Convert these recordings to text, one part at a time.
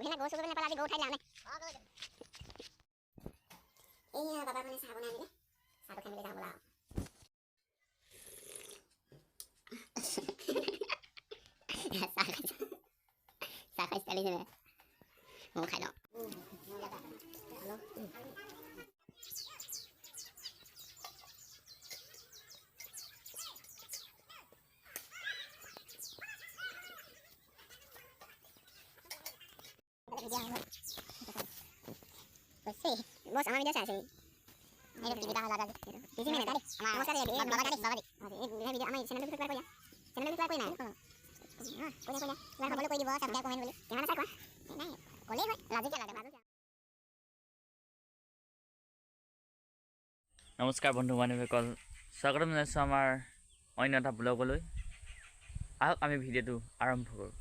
হেনা গৰু চুবলৈ নাপালে আজি গৰু ঠাইত যাওঁ নে এয়া বাবা মানে চাহ বনাই আনিলে চাহটো খাই মেলি যাওঁ বোলা চাহ খাই চালি যেনে ময়ো খাই লওঁ bos sama dia saya sih ini video dah laga di sini tadi sama saya dia bawa tadi ini video ama channel itu keluar ya channel itu keluar ya punya saya boleh koi di bawah subscribe komen boleh gimana saya nah boleh kok lazim jalan ada bagus নমস্কাৰ বন্ধু বান্ধৱীসকল স্বাগতম জনাইছোঁ আমাৰ অন্য এটা ব্লগলৈ আহক আমি ভিডিঅ'টো আৰম্ভ কৰোঁ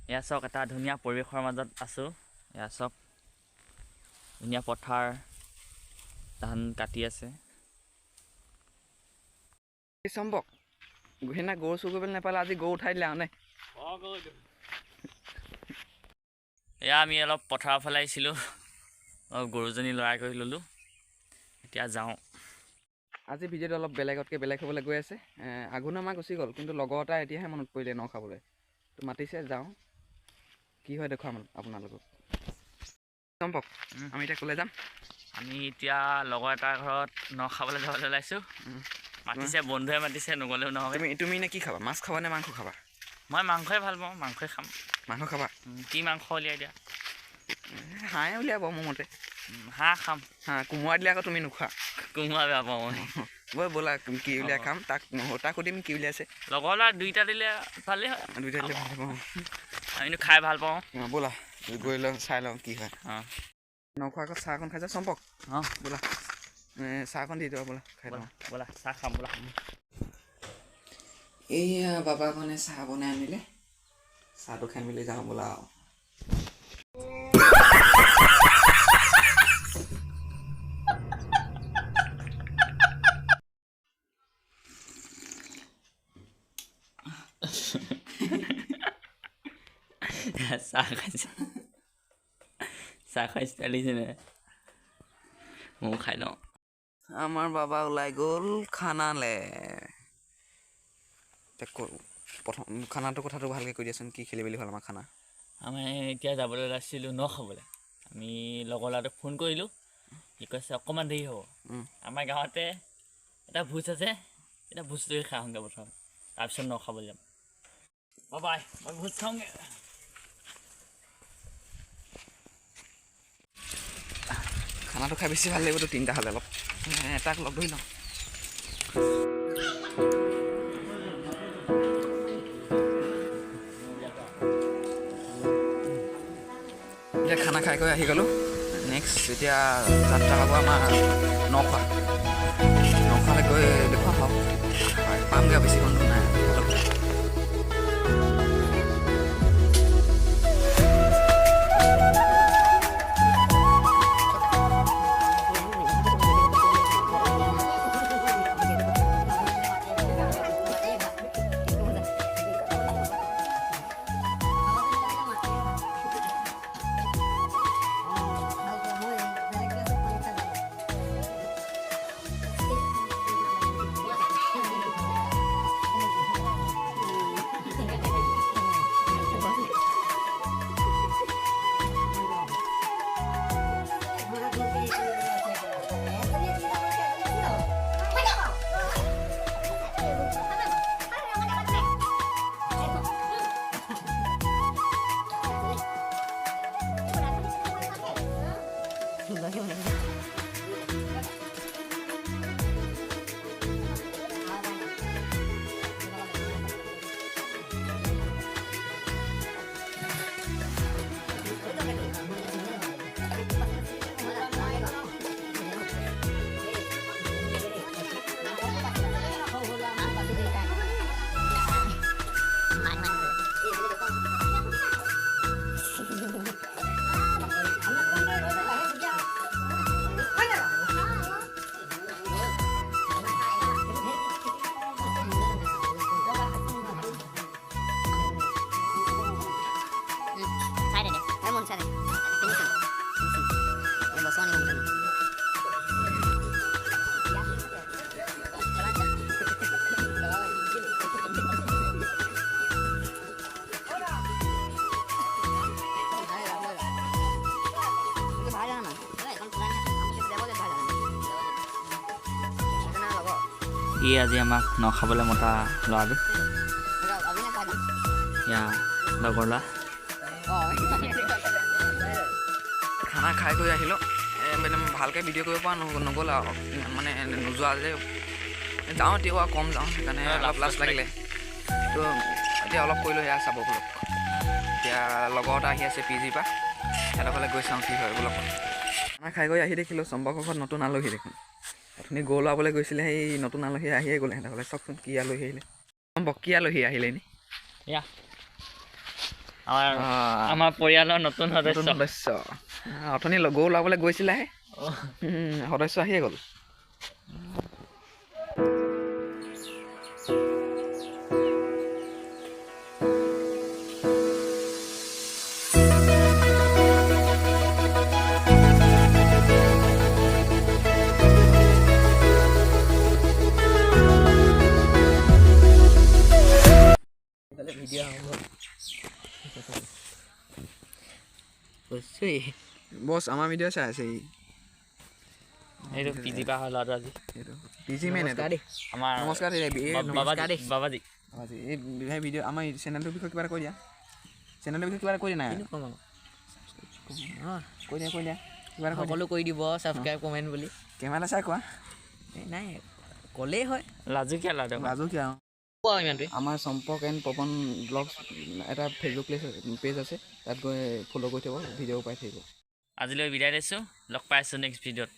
এয়া চাওক এটা ধুনীয়া পৰিৱেশৰ মাজত আছোঁ এয়া চাওক ধুনীয়া পথাৰ ধান কাটি আছে সম্ভৱ হেনা গৰু চুৰ কৰিবলৈ নাপালে আজি গৰু উঠাই দিলে আৰু নে এয়া আমি অলপ পথাৰৰ ফালে আহিছিলোঁ গৰুজনী লৰাই কৰি ল'লোঁ এতিয়া যাওঁ আজি ভিডিঅ'টো অলপ বেলেগতকৈ বেলেগ হ'বলৈ গৈ আছে আঘোণৰ মাহ গুচি গ'ল কিন্তু লগৰ এটা এতিয়াহে মনত পৰিলে ন খাবলৈ তো মাতিছে যাওঁ কি হয় দেখুৱাম আপোনালোকক সম্ভৱ আমি এতিয়া ক'লৈ যাম আমি এতিয়া লগৰ এটাৰ ঘৰত ন খাবলৈ যাবলৈ ওলাইছোঁ মাতিছে বন্ধুৱে মাতিছে নগ'লেও নহ'ব তুমি নে কি খাবা মাছ খাবা নে মাংস খাবা মই মাংসই ভাল পাওঁ মাংসই খাম মাংস খাবা কি মাংস উলিয়াই দিয়া হাঁহে উলিয়াব মোৰ মতে হাঁহ খাম হাঁহ কোমোৰা দিলে আকৌ তুমি নোখোৱা কোমোৰা বেয়া পাওঁ মই ব'লা কি উলিয়াই খাম তাক সুধিম কি উলিয়াইছে লগৰ ল'ৰা দুইটা দিলে ভালেই হয় দুইটা দিলে ভাল পাওঁ আমিনো খাই ভাল পাওঁ ব'লা গৈ লওঁ চাই লওঁ কি হয় অঁ নখোৱা আগত চাহকণ খাই যাওঁ চম্পক অঁ ব'লা চাহকণ দি দিবা ব'লা খাই লওঁ ব'লা চাহ খাম ব'লা এইয়া বাবাকণে চাহ বনাই আনিলে চাহটো খাই মেলি যাওঁ বোলা আৰু চাহ খাইছে চাহ খাইছে চালিছে নে ময়ো খাই লওঁ আমাৰ বাবা ওলাই গ'ল খানালে প্ৰথম খানাটোৰ কথাটো ভালকৈ কৈ দিয়াচোন কি খেলি মেলি হ'ল আমাৰ খানা আমি এতিয়া যাবলৈ ওলাইছিলোঁ ন খাবলৈ আমি লগৰ ল'ৰাটোক ফোন কৰিলোঁ সি কৈছে অকণমান দেৰি হ'ব আমাৰ গাঁৱতে এটা ভোজ আছে এটা ভোজটোৱে খাই আহোঁগৈ প্ৰথম তাৰপিছত ন খাবলৈ যাম বাই মই ভোজ খাওঁগৈ খানাটো খাই বেছি ভাল লাগিবতো তিনিটা হ'লে অলপ এটাক লগ ধৰি লওঁ এতিয়া খানা খাই কৰি আহি গ'লোঁ নেক্সট এতিয়া যাত্ৰা হ'ব আমাৰ নখোৱালৈ গৈ দেখুৱাম পাওঁ পামগৈ বেছি বন্ধু নাই ই আজি আমাক ন খাবলৈ মতা ল'ৰাটো ইয়া লগৰ ল'ৰা খানা খাই কৰি আহিলোঁ মানে ভালকৈ ভিডিঅ' কৰিব পৰা নগ'ল আৰু মানে নোযোৱা যে যাওঁ এতিয়া কম যাওঁ সেইকাৰণে অলপ লাজ লাগিলে তো এতিয়া অলপ কৰিলোঁ সেয়া চাব বোলক এতিয়া লগৰ এটা আহি আছে PG পৰা সিহঁতৰ ফালে গৈ চাওঁ কি হয় বোলক খানা খাই গৈ আহি দেখিলোঁ চম্পকৰ ঘৰত নতুন আলহী দেখোন অথনি গৰু লাবলৈ গৈছিলে সেই নতুন আলহী আহিয়ে গ'লে সিহঁতৰ ফালে চাওকচোন কি আলহী আহিলে চম্পক কি আলহী আহিলে এনেই ইয়া আমাৰ পৰিয়ালৰ নতুন সদস্য অথনি গৰু লাবলৈ গৈছিলেহে সদস্য আহিয়ে গ'ল বছ আমাৰ ভিডিঅ' চাই আছে এইটো PG পৰা হয় ল'ৰাটো আজি PG মেন আমাৰ নমস্কাৰ বাবাজী এই ভিডিঅ' আমাৰ চেনেলটোৰ বিষয়ে কিবা এটা কৈ দিয়া চেনেলটোৰ বিষয়ে কিবা এটা কৈ দিয়া নাই কৈ দিয়া কিবা এটা সকলো কৰি দিব ছাবস্ক্ৰাইব কমেণ্ট বুলি কেমেৰা চাই কোৱা নাই ক'লেই হয় লাজুকীয়া ল'ৰাটো ৰাজু কিয় কোৱা ইমানটোৱে আমাৰ চম্পক এণ্ড পৱন ব্লগছ এটা ফেচবুক পেজ আছে তাত গৈ ফ'ল' কৰি থ'ব ভিডিঅ' পাই থাকিব আজিলৈ বিদায় দিছোঁ লগ পাই আছোঁ নেক্সট ভিডিঅ'ত